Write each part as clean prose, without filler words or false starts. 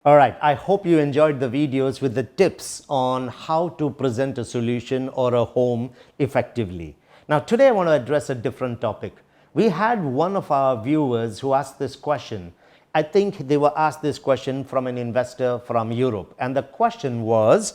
All right, I hope you enjoyed the videos with the tips on how to present a solution or a home effectively. Now, today I want to address a different topic. We had one of our viewers who asked this question. I think they were asked this question from an investor from Europe. And the question was,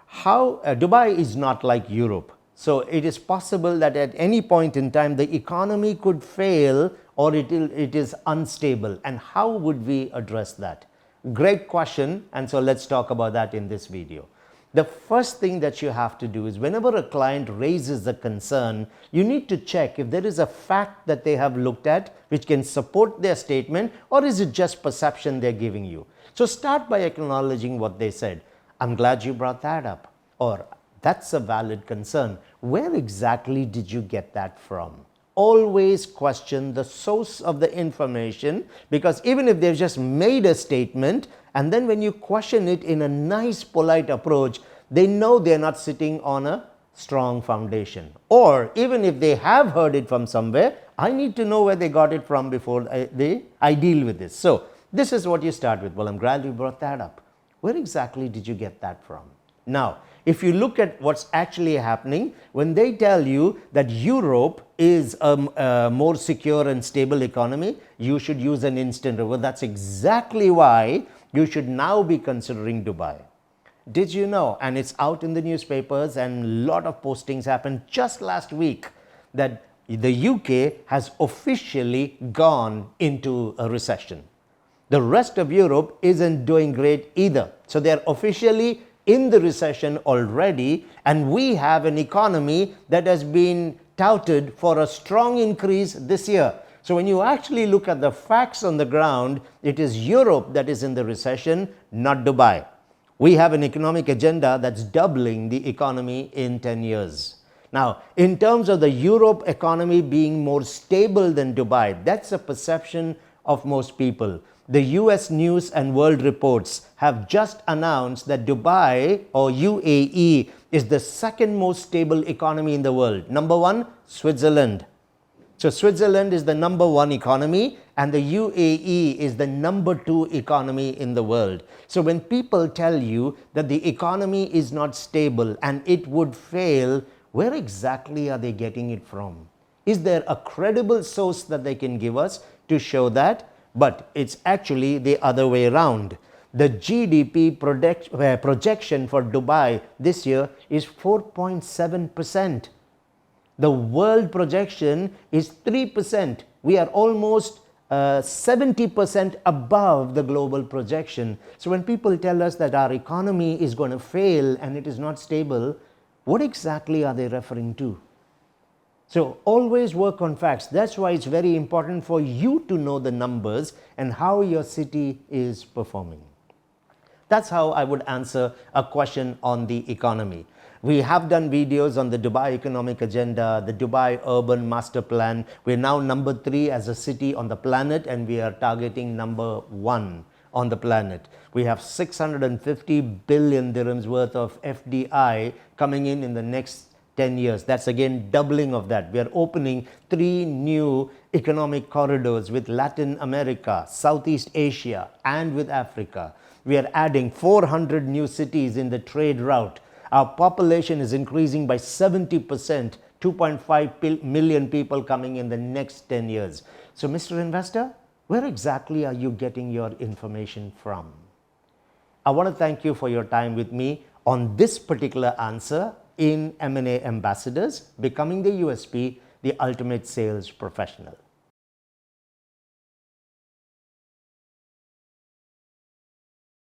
how Dubai is not like Europe. So it is possible that at any point in time the economy could fail or it is unstable. And how would we address that? Great question, and so let's talk about that in this video. The first thing that you have to do is whenever a client raises a concern, you need to check if there is a fact that they have looked at which can support their statement, or is it just perception they're giving you. So start by acknowledging what they said. I'm glad you brought that up, or that's a valid concern. Where exactly did you get that from? Always question the source of the information, because even if they've just made a statement and then when you question it in a nice polite approach, they know they're not sitting on a strong foundation. Or even if they have heard it from somewhere, I need to know where they got it from before I deal with this. So this is what you start with. Well, I'm glad you brought that up. Where exactly did you get that from? Now, if you look at what's actually happening, when they tell you that Europe is a more secure and stable economy, you should use an instant reverse. That's exactly why you should now be considering Dubai. Did you know, and it's out in the newspapers and a lot of postings happened just last week, that the UK has officially gone into a recession. The rest of Europe isn't doing great either. So they're officially in the recession already, and we have an economy that has been touted for a strong increase this year. So when you actually look at the facts on the ground, it is Europe that is in the recession, not Dubai. We have an economic agenda that's doubling the economy in 10 years. Now, in terms of the Europe economy being more stable than Dubai, that's a perception of most people. The US News and World Reports have just announced that Dubai, or UAE, is the second most stable economy in the world. Number one, Switzerland. So Switzerland is the number one economy and the UAE is the number two economy in the world. So when people tell you that the economy is not stable and it would fail, where exactly are they getting it from? Is there a credible source that they can give us to show that? But it's actually the other way around. The GDP projection for Dubai this year is 4.7%. The world projection is 3%. We are almost 70% above the global projection. So when people tell us that our economy is going to fail and it is not stable, what exactly are they referring to? So always work on facts. That's why it's very important for you to know the numbers and how your city is performing. That's how I would answer a question on the economy. We have done videos on the Dubai economic agenda, the Dubai urban master plan. We're now number 3 as a city on the planet, and we are targeting number 1 on the planet. We have 650 billion dirhams worth of FDI coming in the next 10 years. That's again doubling of that. We are opening 3 new economic corridors with Latin America, Southeast Asia, and with Africa. We are adding 400 new cities in the trade route. Our population is increasing by 70%, 2.5 million people coming in the next 10 years. So, Mr. Investor, where exactly are you getting your information from? I want to thank you for your time with me on this particular answer in M&A Ambassadors, Becoming the USP, the Ultimate Sales Professional.